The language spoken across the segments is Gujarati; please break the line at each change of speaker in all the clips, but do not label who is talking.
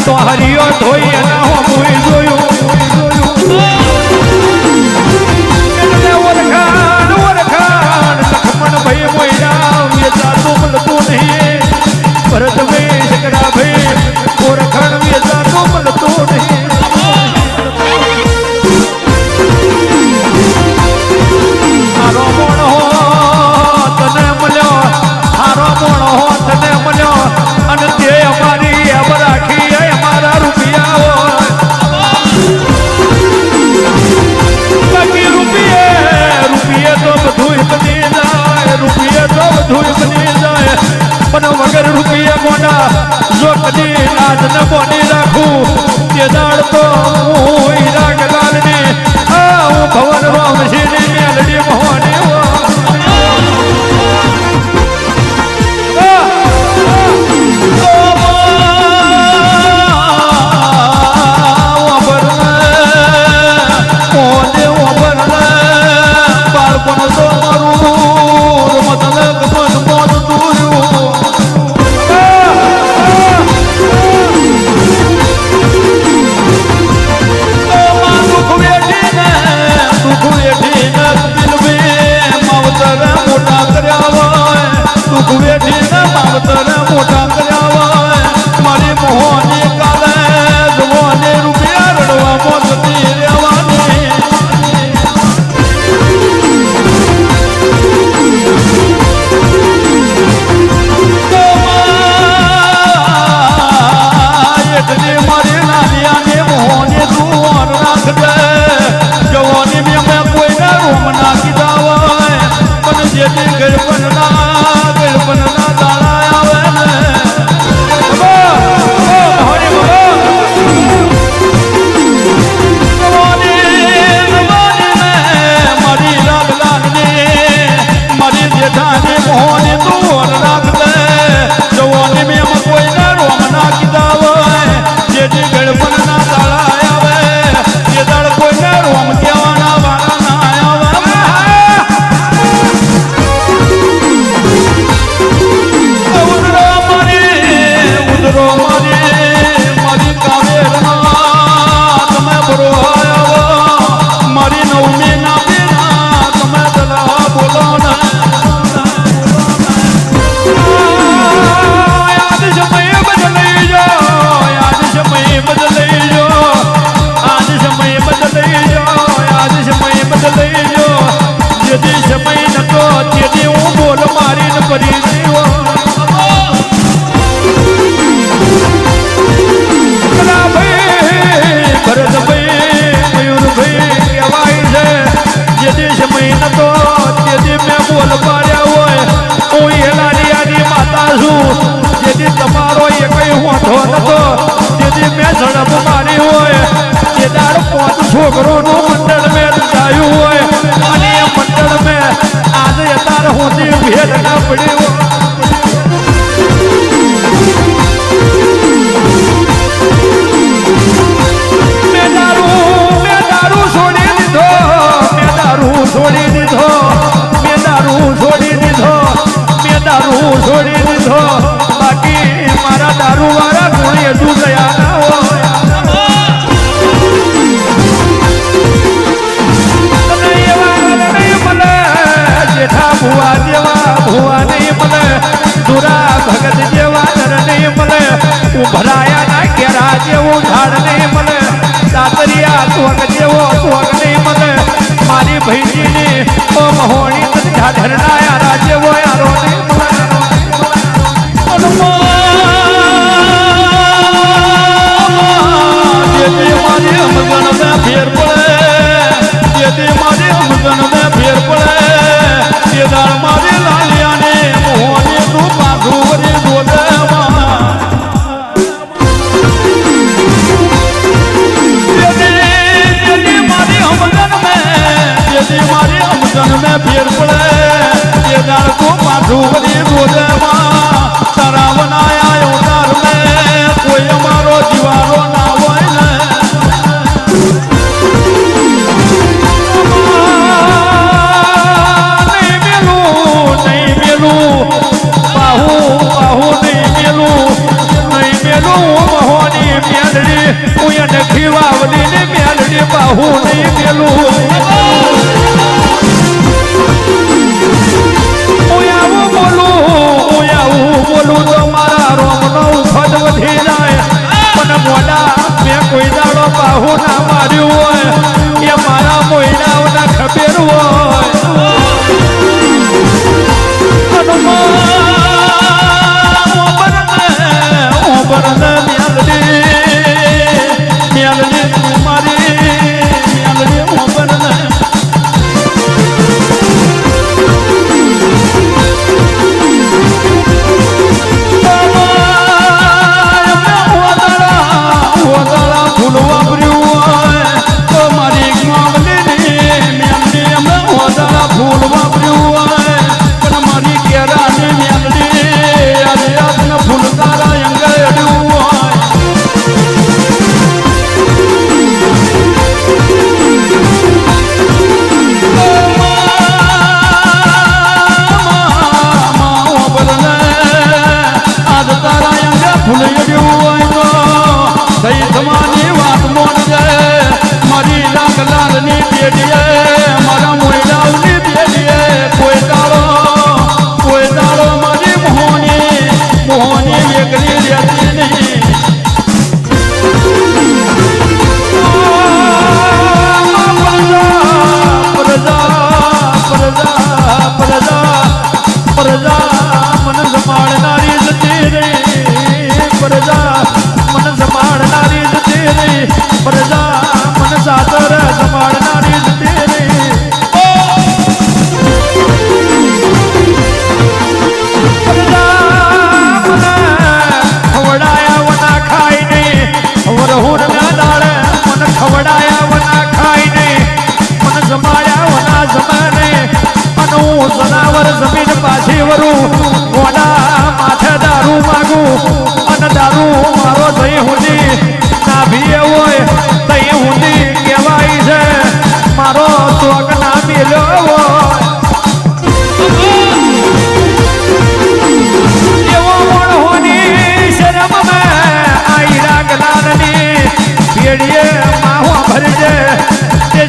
તો હરિયો ધોઈ એના હું જોયું ઓળખાણ લખમણ ભાઈ મોયરા વેચાતું મળતું નહીં ભરત ભાઈ શકરા ભાઈ ઓળખાણ વેચાતું મળતું નહીં હારો મોણો તને મળ્યો હારો મોણો તને મળ્યો અને તે અમારી અબ રાખી અમારા રૂપિયા બાકી રૂપિયે તો બધું બની જાય રૂપિયે તો બધું બની જાય પણ વગર રૂપિયા મોડા જો કદી લાજ ન બોની રાખું તે દાડ તો હું હીરા ગલાલની હું ભવન રામસિંહની મેલડી મોહની મોટા કર્યા મારી મોહની કાલે જવાને રૂપિયા રડવા મોતી રહેવાની એટલે મારી નાનિયાને મોહની તું રાખજે જવાની મેં કોઈને રૂમ નાખી દાવાય પણ જેથી ગળપણના દાડા તમારો એ કઈ હોતો નતો જેથી મેં ઝડપ મારી હોય એ દાડ 5 છોકરોનું મંડળ મેં રચાયું હોય અને એ મંડળ મેં આજે તાર હોતી ભેદ ના પડી મેં દારૂ છોડી દીધો મેં દારૂ છોડી દીધો મેં દારૂ છોડી દીધો મેં દારૂ છોડી દીધો બાકી મારા દારૂ વાળા ગુણી હજુ ગયા ના હોય નહીં મળે જેઠા ભુવા નહીં મળે દુરા ભગત જેવા નર નહીં મળે ઉભરાયા ના કેરા જેવું ઝાડ નહીં મળે સાતરિયા સ્વગ જેવો સ્વગ નહીં મળે મારી ભૈજીની મહોણી ઢાઢરના યારા જેવો યારો નહીં મળે મારી અમગણ મેં ફેર પડે જેથી મારી અમગણ મેં ફેર પડે તે દાળ મારી લાલિયાને મોહની તું પાછું વળી ગોદમાં
में फेर पड़े ये दाल को पाछू बनी रोजमा तारा बनाया उतार में कोई हमारो जीवारो ना होय ने
नहीं मेलू बाहू बाहू नहीं मेलू मोहनी मेलड़ी उया नखी वावली ने मेलड़ी बाहू नहीं मेलू बोलू तो मारा रोम नो फद वधी जाए पण मोडा मैं कोई दाड़ो बाहू ना मार्यो होय ये मारा मोइना ना खबर होय ओबरने म्यालडी मारी म्यालडी ओबरने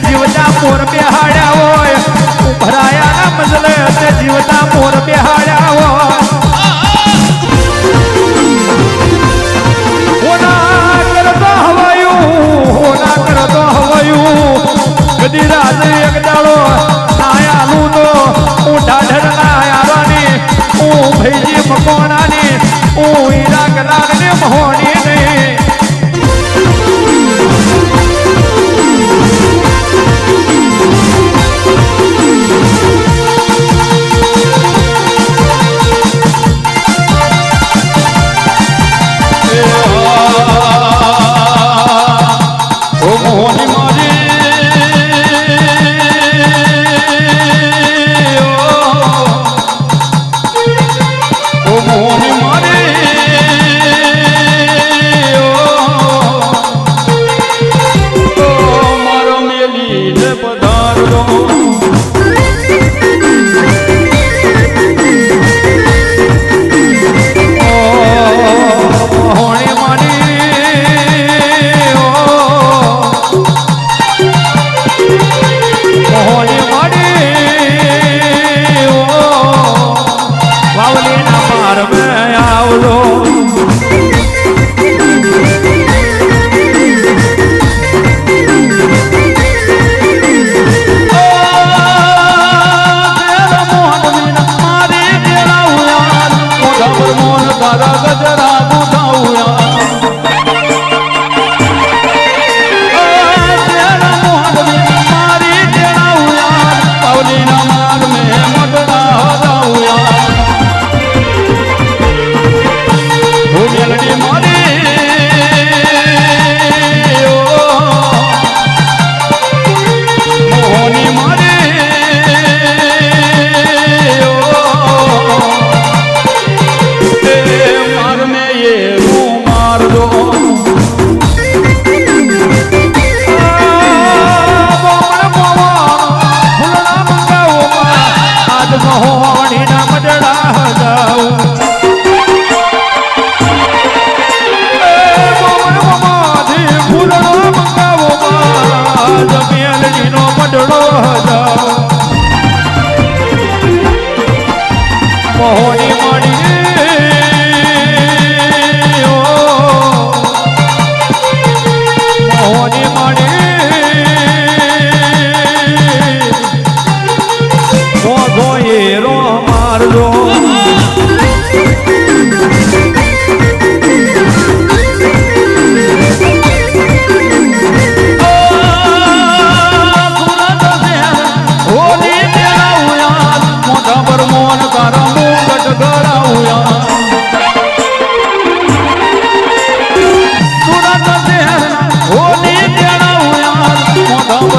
जीवता मोर बिहाड़ा होना करतो हवायू कदी राज एक दाड़ो नाया लू तो ढाढर नाया रानी भैजी मकोणानी हीरा गलाग ने मोहनी नहीं મેલડીનો મડળો હજાવ મોહની મળી મોહની મળી મોઘો હેરો મારજો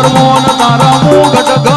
મોન તારા મુગટ